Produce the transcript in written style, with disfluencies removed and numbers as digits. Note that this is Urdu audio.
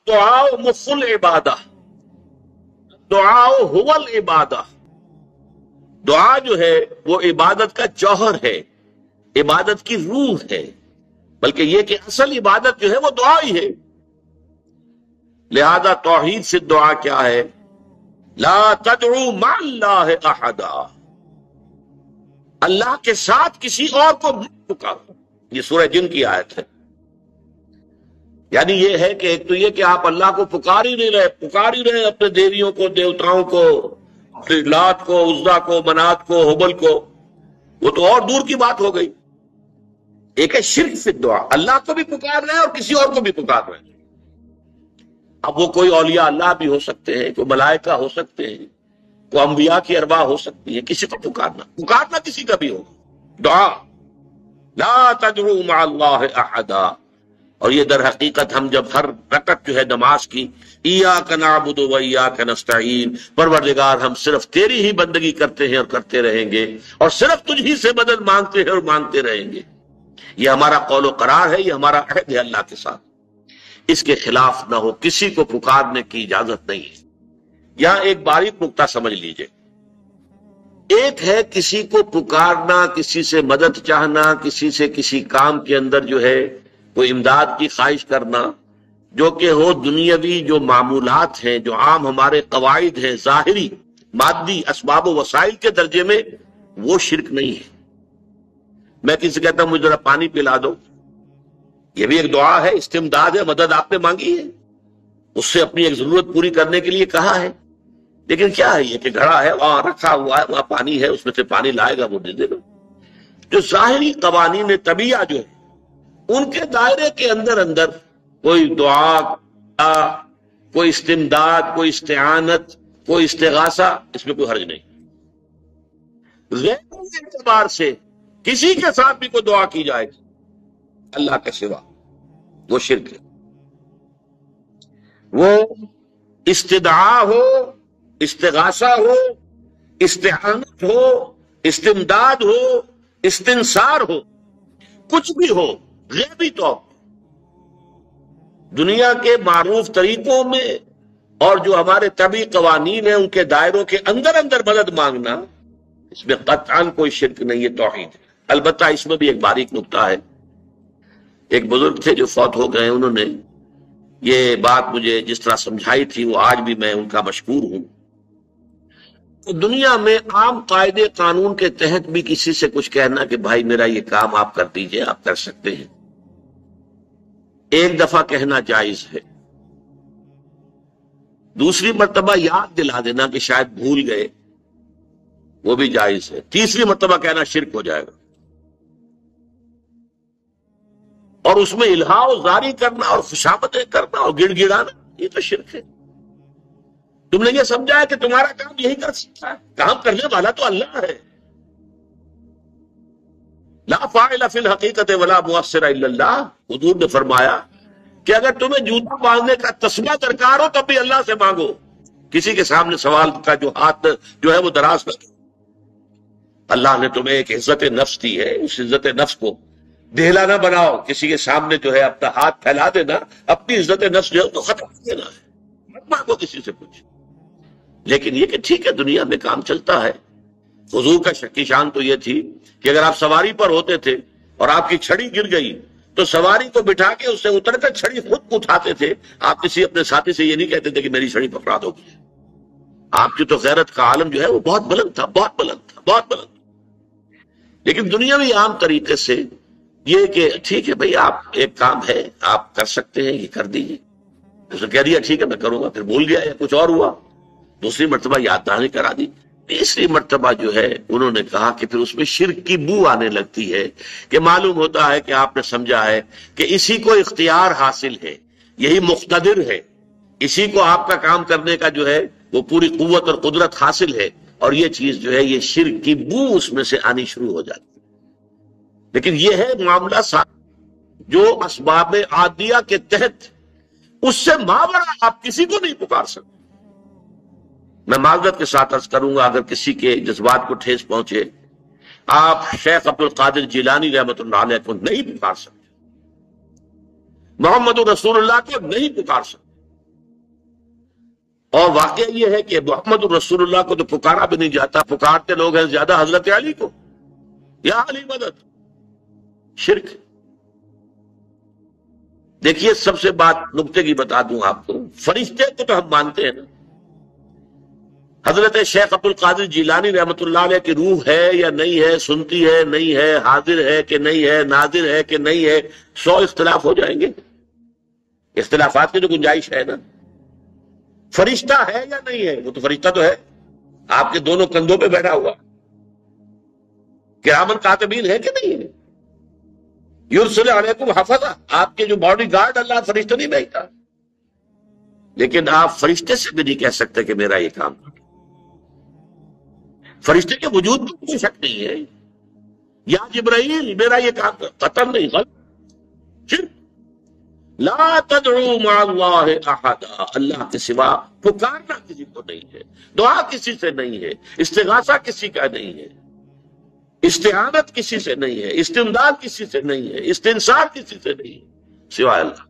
الدعاء مخ العبادہ، دعاء هو العبادہ، دعا جو ہے وہ عبادت کا جوہر ہے، عبادت کی روح ہے، بلکہ یہ کہ اصل عبادت جو ہے وہ دعا ہی ہے۔ لہذا توحید سے دعا کیا ہے؟ لا تدعو مع اللہ احدا، اللہ کے ساتھ کسی اور کو مت پکارو۔ یہ سورہ جن کی آیت ہے۔ یعنی یہ ہے کہ ایک تو یہ کہ آپ اللہ کو پکار ہی نہیں رہے اپنے دیویوں کو، دیوتاؤں کو، لات کو، عزا کو، منات کو، حبل کو، وہ تو اور دور کی بات ہو گئی۔ ایک ہے شرک فی الدعا، اللہ کو بھی پکار رہے ہیں اور کسی اور کو بھی پکار رہے ہیں۔ اب وہ کوئی اولیاء اللہ بھی ہو سکتے ہیں، کوئی ملائکہ ہو سکتے ہیں، کوئی انبیاء کی ارواح ہو سکتی ہے، کسی کو پکارنا کسی کا بھی ہوگا۔ دعا لا تدعو مع اللہ احدا، اور یہ در حقیقت ہم جب ہر رکعت جو ہے نماز کی ایاک نعبد و ایاک نستعین، پروردگار ہم صرف تیری ہی بندگی کرتے ہیں اور کرتے رہیں گے، اور صرف تجھ ہی سے مدد مانگتے ہیں اور مانگتے رہیں گے، یہ ہمارا قول و قرار ہے، یہ ہمارا عہد ہے اللہ کے ساتھ، اس کے خلاف نہ ہو، کسی کو پکارنے کی اجازت نہیں ہے۔ یہاں ایک باریک نکتہ سمجھ لیجئے، ایک ہے کسی کو پکارنا، کسی سے مدد چاہنا، کسی سے کسی کام کے اندر جو ہے کوئی امداد کی خواہش کرنا، جو کہ ہو دنیاوی جو معمولات ہیں، جو عام ہمارے قواعد ہیں، ظاہری مادی اسباب و وسائل کے درجے میں، وہ شرک نہیں ہے۔ میں کسی سے کہتا ہوں مجھے ذرا پانی پلا دو، یہ بھی ایک دعا ہے، استمداد ہے، مدد آپ نے مانگی ہے، اس سے اپنی ایک ضرورت پوری کرنے کے لیے کہا ہے۔ لیکن کیا ہے یہ کہ گھڑا ہے، وہاں رکھا ہوا ہے، وہاں پانی ہے، اس میں سے پانی لائے گا وہ دے دے گا۔ جو ظاہری قوانین طبیعہ جو ہے ان کے دائرے کے اندر کوئی دعا، کوئی استمداد، کوئی استعانت، کوئی استغاثہ، اس میں کوئی حرج نہیں۔ غیر اعتبار سے کسی کے ساتھ بھی کوئی دعا کی جائے گی اللہ کے سوا، وہ شرک ہے۔ وہ استدعا ہو، استغاثہ ہو، استعانت ہو، استمداد ہو، استنصار ہو، کچھ بھی ہو، غیبی طور دنیا کے معروف طریقوں میں اور جو ہمارے طبعی قوانین ہیں ان کے دائروں کے اندر مدد مانگنا، اس میں قطعاً کوئی شرک نہیں ہے، توحید ہے۔ البتہ اس میں بھی ایک باریک نکتہ ہے۔ ایک بزرگ تھے جو فوت ہو گئے، انہوں نے یہ بات مجھے جس طرح سمجھائی تھی وہ آج بھی میں ان کا مشکور ہوں۔ دنیا میں عام قاعدے قانون کے تحت بھی کسی سے کچھ کہنا کہ بھائی میرا یہ کام آپ کر دیجئے، آپ کر سکتے ہیں، ایک دفعہ کہنا جائز ہے، دوسری مرتبہ یاد دلا دینا کہ شاید بھول گئے، وہ بھی جائز ہے، تیسری مرتبہ کہنا شرک ہو جائے گا۔ اور اس میں الہا و زاری کرنا اور خوشامدیں کرنا اور گڑ گڑانا، یہ تو شرک ہے۔ تم نے یہ سمجھا ہے کہ تمہارا کام یہی کر سکتا ہے، کام کرنے والا تو اللہ ہے۔ لا فاعل فی الحقیقت ولا مؤثر الا اللہ، حضور نے فرمایا کہ اگر تمہیں جوتا باندھنے کا تسبیح درکار ہو تب بھی اللہ سے مانگو، کسی کے سامنے سوال کا جو ہاتھ جو ہے وہ دراز کر۔ اللہ نے تمہیں ایک عزت نفس دی ہے، اس عزت نفس کو ڈھیلا نہ بناؤ، کسی کے سامنے جو ہے اپنا ہاتھ پھیلا دینا، اپنی عزت نفس جو ہے تو ختم کر دینا ہے، مت مانگو کسی سے کچھ۔ لیکن یہ کہ ٹھیک ہے دنیا میں کام چلتا ہے۔ حضور کا شکی شان تو یہ تھی کہ اگر آپ سواری پر ہوتے تھے اور آپ کی چھڑی گر گئی تو سواری کو بٹھا کے اس سے اتر کر چھڑی خود اٹھاتے تھے، آپ کسی اپنے ساتھی سے یہ نہیں کہتے تھے کہ میری چھڑی پکڑا دو۔ آپ کی تو غیرت کا عالم جو ہے وہ بہت بلند تھا، بہت بلند تھا، بہت بلند۔ لیکن دنیاوی عام طریقے سے یہ کہ ٹھیک ہے بھئی آپ ایک کام ہے آپ کر سکتے ہیں، یہ کر دیجیے۔ اس نے کہہ دیا ٹھیک ہے میں کروں گا، پھر بھول گیا یا کچھ اور ہوا، دوسری مرتبہ یاد دہانی کرا دی، تیسری مرتبہ جو ہے انہوں نے کہا کہ پھر اس میں شرک کی بو آنے لگتی ہے کہ معلوم ہوتا ہے کہ آپ نے سمجھا ہے کہ اسی کو اختیار حاصل ہے، یہی مقتدر ہے، اسی کو آپ کا کام کرنے کا جو ہے وہ پوری قوت اور قدرت حاصل ہے، اور یہ چیز جو ہے یہ شرک کی بو اس میں سے آنی شروع ہو جاتی ہے۔ لیکن یہ ہے معاملہ جو اسباب عادیہ کے تحت اس سے ماورا آپ کسی کو نہیں پکار سکتے۔ میں معذرت کے ساتھ عرض کروں گا اگر کسی کے جذبات کو ٹھیس پہنچے، آپ شیخ عبد القادر جیلانی رحمۃ اللہ علیہ کو نہیں پکار سکتے، محمد رسول اللہ کو نہیں پکار سکتے، اور واقعہ یہ ہے کہ محمد الرسول اللہ کو تو پکارا بھی نہیں جاتا، پکارتے لوگ ہیں زیادہ حضرت علی کو، یا علی مدد، شرک۔ دیکھیے سب سے بات نقطے کی بتا دوں آپ کو، فرشتے کو تو ہم مانتے ہیں نا، حضرت شیخ عبد القادر جیلانی رحمۃ اللہ علیہ کی روح ہے یا نہیں ہے، سنتی ہے نہیں ہے، حاضر ہے کہ نہیں ہے، ناظر ہے کہ نہیں ہے، 100 اختلاف ہو جائیں گے، اختلافات کی تو گنجائش ہے نا۔ فرشتہ ہے یا نہیں ہے؟ وہ تو فرشتہ تو ہے، آپ کے دونوں کندھوں پہ بیٹھا ہوا، کرامن کاتبین ہے کہ نہیں ہے؟ یرسل علیکم حفظہ، آپ کے جو باڈی گارڈ اللہ فرشتہ نہیں بھیجتا، لیکن آپ فرشتے سے بھی نہیں کہہ سکتے کہ میرا یہ کام، فرشتے کے وجود میں کوئی شک نہیں ہے، یا جبرائیل میرا یہ کام، قطعاً نہیں، غلط، شرک۔ لا تدعو مع اللہ احدا، اللہ کے سوا پکارنا کسی کو نہیں ہے، دعا کسی سے نہیں ہے، استغاثہ کسی کا نہیں ہے، استعانت کسی سے نہیں ہے، استمداد کسی سے نہیں ہے، استنصار کسی سے نہیں ہے، سوائے اللہ۔